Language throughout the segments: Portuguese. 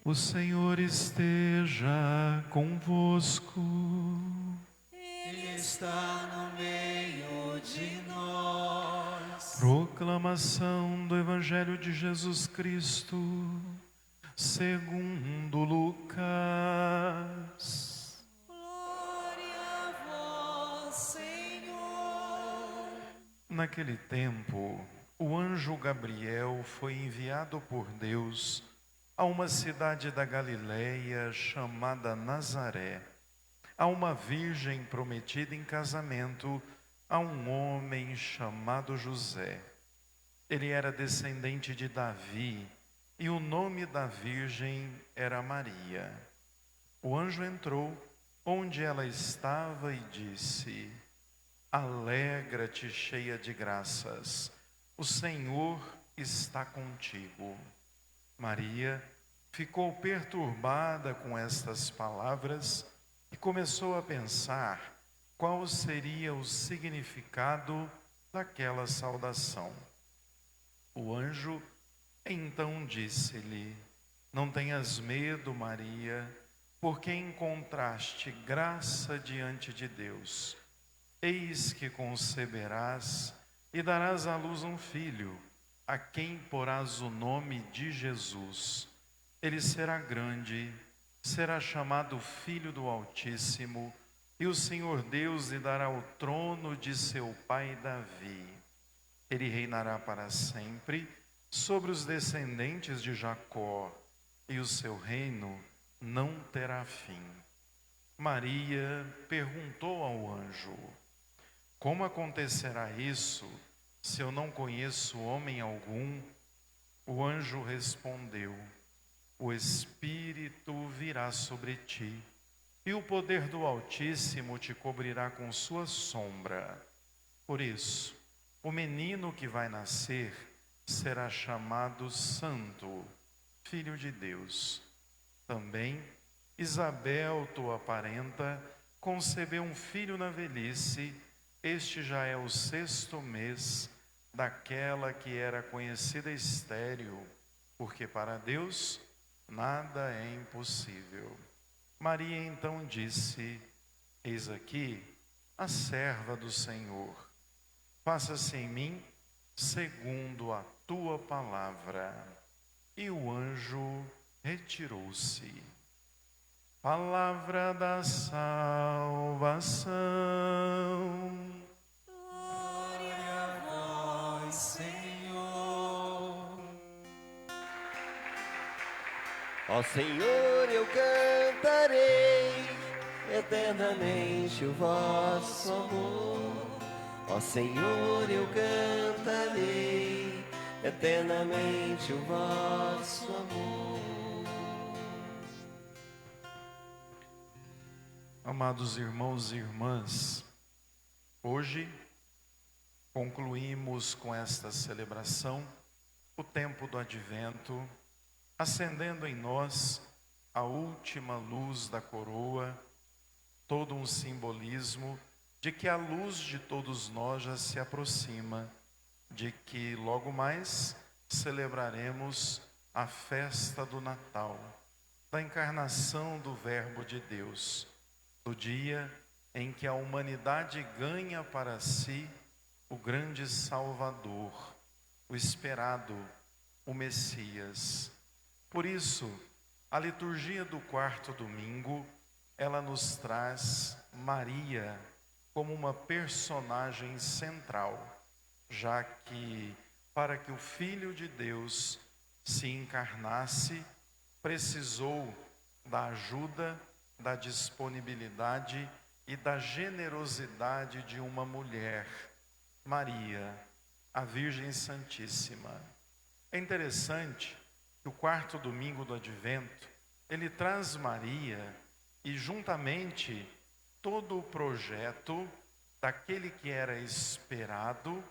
O Senhor esteja convosco. Ele está no meio de nós. Proclamação do Evangelho de Jesus Cristo, segundo Lucas. Glória a vós, Senhor. Naquele tempo, o anjo Gabriel foi enviado por Deus a uma cidade da Galileia chamada Nazaré, a uma virgem prometida em casamento a um homem chamado José. Ele era descendente de Davi e o nome da virgem era Maria. O anjo entrou onde ela estava e disse: Alegra-te, cheia de graças, o Senhor está contigo. Maria ficou perturbada com estas palavras e começou a pensar qual seria o significado daquela saudação. O anjo então disse-lhe: Não tenhas medo, Maria, porque encontraste graça diante de Deus. Eis que conceberás e darás à luz um filho, a quem porás o nome de Jesus. Ele será grande, será chamado Filho do Altíssimo, e o Senhor Deus lhe dará o trono de seu pai Davi. Ele reinará para sempre sobre os descendentes de Jacó, e o seu reino não terá fim. Maria perguntou ao anjo: Como acontecerá isso, se eu não conheço homem algum? O anjo respondeu: O Espírito virá sobre ti, e o poder do Altíssimo te cobrirá com sua sombra. Por isso, o menino que vai nascer será chamado Santo, Filho de Deus. Também Isabel, tua parenta, concebeu um filho na velhice. Este já é o 6º mês daquela que era conhecida estéril, porque para Deus nada é impossível. Maria então disse: Eis aqui a serva do Senhor. Faça-se em mim segundo a tua palavra. E o anjo retirou-se. Palavra da salvação. Glória a vós, Senhor. Ó Senhor, eu cantarei eternamente o vosso amor. Ó Senhor, eu cantarei eternamente o vosso amor. Amados irmãos e irmãs, hoje concluímos com esta celebração o tempo do Advento, acendendo em nós a última luz da coroa, todo um simbolismo de que a luz de todos nós já se aproxima, de que logo mais celebraremos a festa do Natal, da encarnação do Verbo de Deus, do dia em que a humanidade ganha para si o grande Salvador, o esperado, o Messias. Por isso, a liturgia do 4º domingo, ela nos traz Maria como uma personagem central, já que para que o Filho de Deus se encarnasse, precisou da ajuda, da disponibilidade e da generosidade de uma mulher, Maria, a Virgem Santíssima. É interessante que o 4º domingo do Advento, ele traz Maria e juntamente todo o projeto daquele que era esperado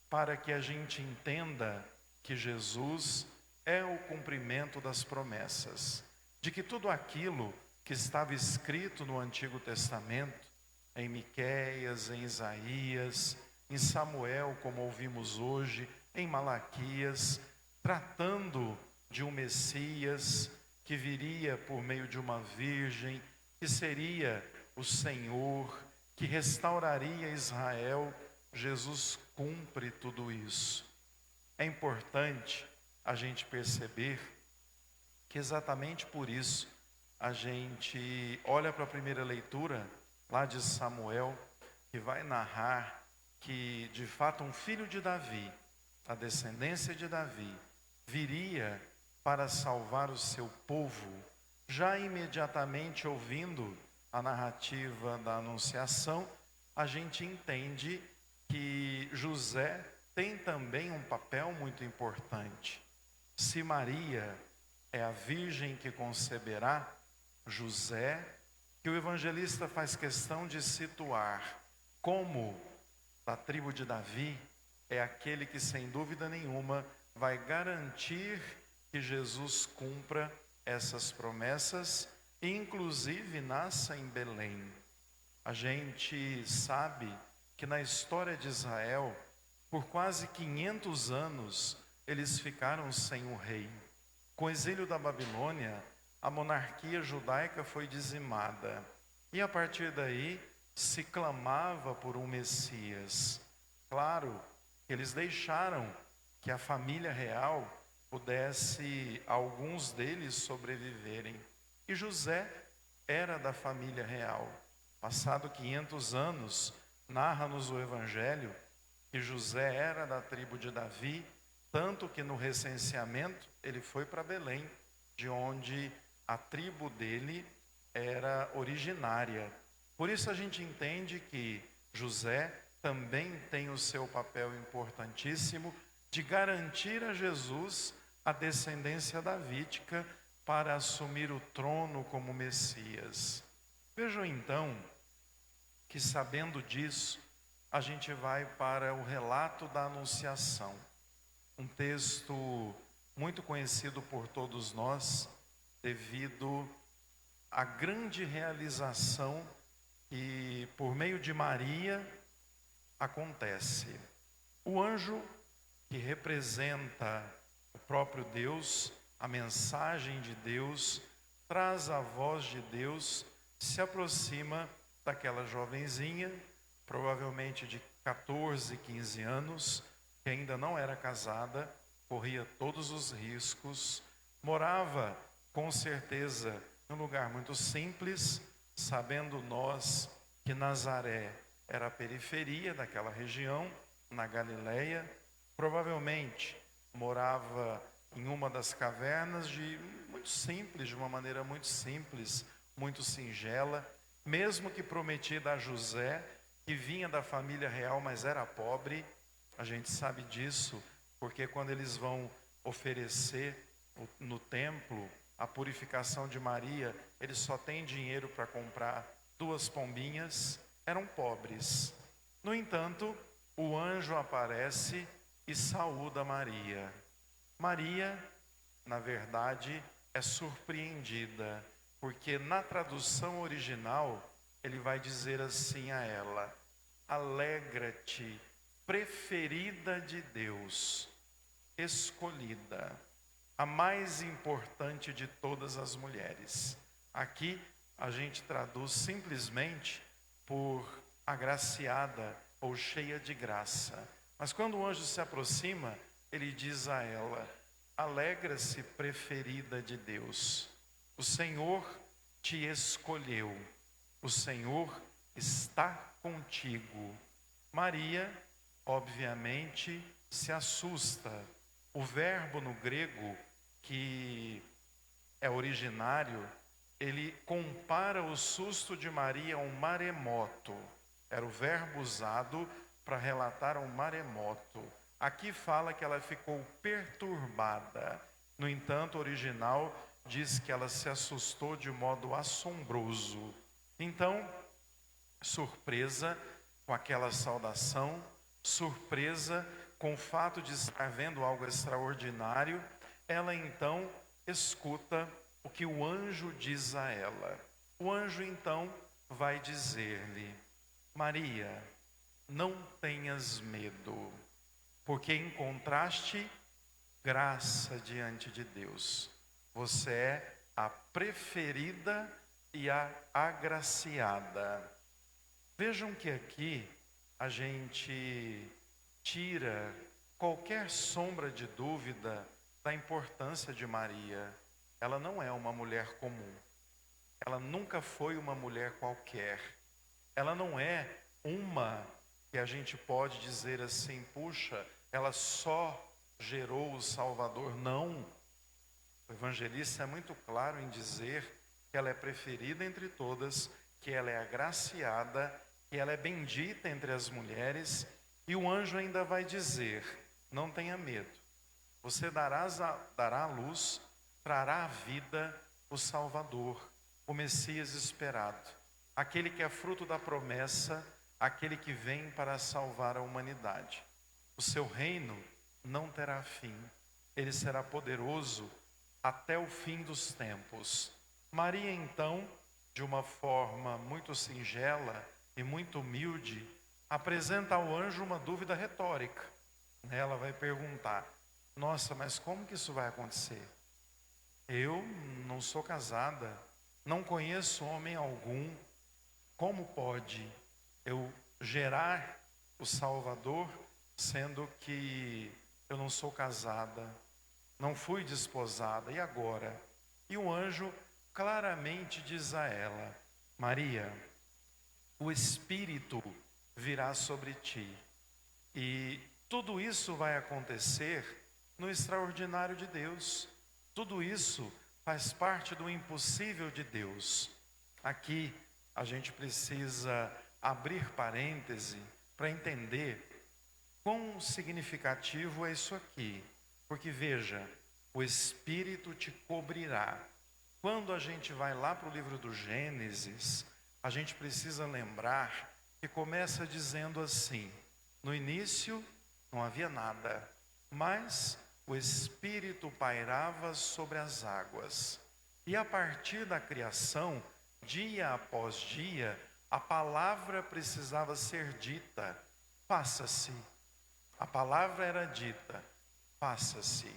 para que a gente entenda que Jesus é o cumprimento das promessas, de que tudo aquilo que estava escrito no Antigo Testamento, em Miqueias, em Isaías, em Samuel, como ouvimos hoje, em Malaquias, tratando de um Messias que viria por meio de uma virgem, que seria o Senhor, que restauraria Israel. Jesus cumpre tudo isso. É importante a gente perceber que exatamente por isso a gente olha para a primeira leitura lá de Samuel, que vai narrar que de fato um filho de Davi, a descendência de Davi, viria para salvar o seu povo. Já imediatamente ouvindo a narrativa da Anunciação, a gente entende que José tem também um papel muito importante. Se Maria é a virgem que conceberá, José, que o evangelista faz questão de situar como da tribo de Davi, é aquele que sem dúvida nenhuma vai garantir que Jesus cumpra essas promessas, inclusive nasça em Belém. A gente sabe que na história de Israel, por quase 500 anos, eles ficaram sem um rei. Com o exílio da Babilônia, a monarquia judaica foi dizimada. E a partir daí, se clamava por um Messias. Claro, eles deixaram que a família real pudesse, alguns deles, sobreviverem. E José era da família real. Passado 500 anos, narra-nos o Evangelho que José era da tribo de Davi, tanto que no recenseamento ele foi para Belém, de onde a tribo dele era originária. Por isso a gente entende que José também tem o seu papel importantíssimo de garantir a Jesus a descendência davídica para assumir o trono como Messias. Vejam então que, sabendo disso, a gente vai para o relato da Anunciação, um texto muito conhecido por todos nós, devido à grande realização que, por meio de Maria, acontece. O anjo, que representa o próprio Deus, a mensagem de Deus, traz a voz de Deus, se aproxima daquela jovenzinha, provavelmente de 14, 15 anos, que ainda não era casada, corria todos os riscos, morava com certeza em um lugar muito simples, sabendo nós que Nazaré era a periferia daquela região, na Galileia, provavelmente morava em uma das cavernas muito simples, de uma maneira muito simples, muito singela, mesmo que prometida a José, que vinha da família real, mas era pobre. A gente sabe disso, porque quando eles vão oferecer no templo a purificação de Maria, eles só têm dinheiro para comprar 2 pombinhas, eram pobres. No entanto, o anjo aparece e saúda Maria. Maria, na verdade, é surpreendida, porque na tradução original, ele vai dizer assim a ela: alegra-te, preferida de Deus, escolhida, a mais importante de todas as mulheres. Aqui a gente traduz simplesmente por agraciada ou cheia de graça. Mas quando o anjo se aproxima, ele diz a ela: alegra-se, preferida de Deus, o Senhor te escolheu, o Senhor está contigo. Maria, obviamente, se assusta. O verbo no grego, que é originário, ele compara o susto de Maria a um maremoto. Era o verbo usado para relatar um maremoto. Aqui fala que ela ficou perturbada. No entanto, o original diz que ela se assustou de modo assombroso. Então, surpresa com aquela saudação, surpresa com o fato de estar vendo algo extraordinário, ela então escuta o que o anjo diz a ela. O anjo então vai dizer-lhe: Maria, não tenhas medo, porque encontraste graça diante de Deus. Você é a preferida e a agraciada. Vejam que aqui a gente tira qualquer sombra de dúvida da importância de Maria. Ela não é uma mulher comum. Ela nunca foi uma mulher qualquer. Ela não é uma que a gente pode dizer assim, puxa, ela só gerou o Salvador. Não. O evangelista é muito claro em dizer que ela é preferida entre todas, que ela é agraciada, que ela é bendita entre as mulheres. E o anjo ainda vai dizer, não tenha medo. Você dará à luz, trará à vida o Salvador, o Messias esperado, aquele que é fruto da promessa, aquele que vem para salvar a humanidade. O seu reino não terá fim, ele será poderoso até o fim dos tempos. Maria, então, de uma forma muito singela e muito humilde, apresenta ao anjo uma dúvida retórica. Ela vai perguntar, nossa, mas como que isso vai acontecer? Eu não sou casada, não conheço homem algum, como pode eu gerar o Salvador, sendo que eu não sou casada, não fui desposada, e agora? E o anjo claramente diz a ela, Maria, o Espírito virá sobre ti, e tudo isso vai acontecer no extraordinário de Deus. Tudo isso faz parte do impossível de Deus. Aqui a gente precisa abrir parêntese para entender quão significativo é isso aqui. Porque veja, o Espírito te cobrirá. Quando a gente vai lá para o livro do Gênesis, a gente precisa lembrar que começa dizendo assim, no início não havia nada, mas o Espírito pairava sobre as águas. E a partir da criação, dia após dia, a palavra precisava ser dita, faça-se. A palavra era dita, faça-se.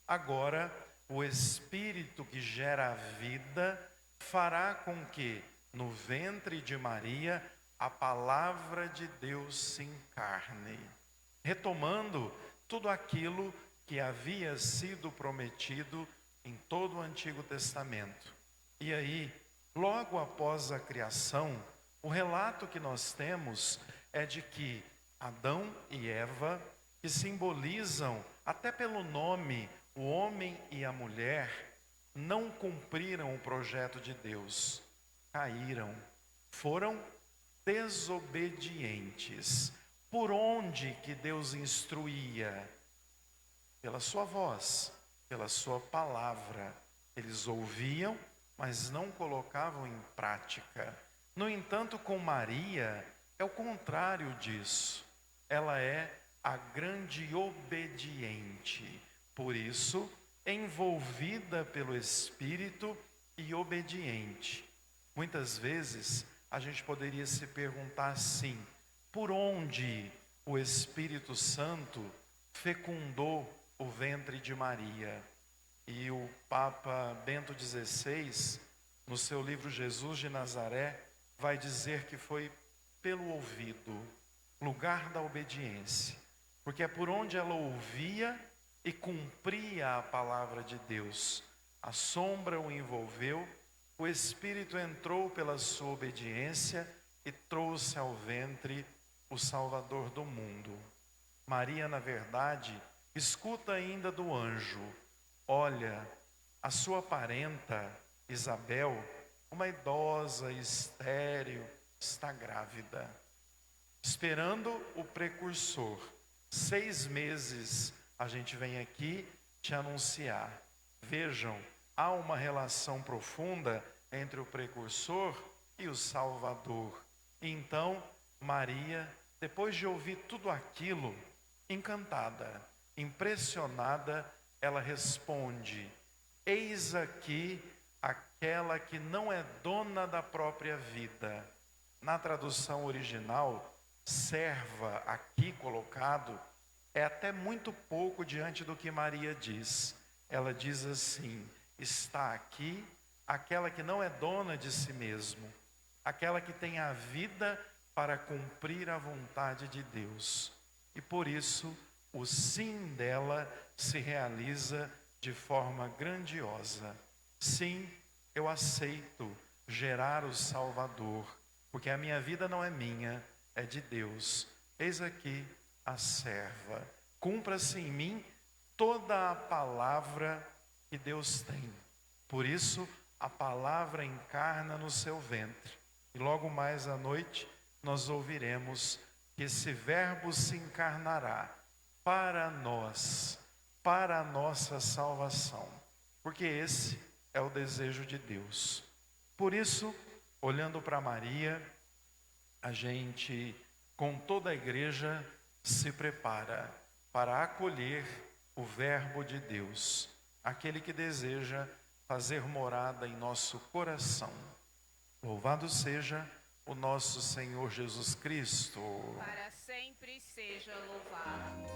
Agora, o Espírito que gera a vida fará com que, no ventre de Maria, a palavra de Deus se encarne, retomando tudo aquilo que havia sido prometido em todo o Antigo Testamento. E aí, logo após a criação, o relato que nós temos é de que Adão e Eva, que simbolizam, até pelo nome, o homem e a mulher, não cumpriram o projeto de Deus, caíram, foram desobedientes. Por onde que Deus instruía? Pela sua voz, pela sua palavra. Eles ouviam, mas não colocavam em prática. No entanto, com Maria, é o contrário disso. Ela é a grande obediente. Por isso, envolvida pelo Espírito e obediente. Muitas vezes, a gente poderia se perguntar assim, por onde o Espírito Santo fecundou o ventre de Maria? E o Papa Bento XVI, no seu livro Jesus de Nazaré, vai dizer que foi pelo ouvido, lugar da obediência, porque é por onde ela ouvia e cumpria a palavra de Deus. A sombra o envolveu, o Espírito entrou pela sua obediência e trouxe ao ventre o Salvador do mundo. Maria, na verdade, escuta ainda do anjo, olha, a sua parenta Isabel, uma idosa, estéril, está grávida, esperando o precursor. 6 meses a gente vem aqui te anunciar. Vejam, há uma relação profunda entre o precursor e o Salvador. Então, Maria, depois de ouvir tudo aquilo, encantada, impressionada, ela responde, eis aqui aquela que não é dona da própria vida. Na tradução original, serva aqui colocado é até muito pouco diante do que Maria diz. Ela diz assim: está aqui aquela que não é dona de si mesmo, aquela que tem a vida para cumprir a vontade de Deus. E por isso, o sim dela se realiza de forma grandiosa. Sim, eu aceito gerar o Salvador, porque a minha vida não é minha, é de Deus. Eis aqui a serva. Cumpra-se em mim toda a palavra que Deus tem. Por isso, a palavra encarna no seu ventre. E logo mais à noite, nós ouviremos que esse verbo se encarnará para nós, para a nossa salvação. Porque esse é o desejo de Deus. Por isso, olhando para Maria, a gente, com toda a igreja, se prepara para acolher o verbo de Deus, aquele que deseja fazer morada em nosso coração. Louvado seja o nosso Senhor Jesus Cristo. Para sempre seja louvado.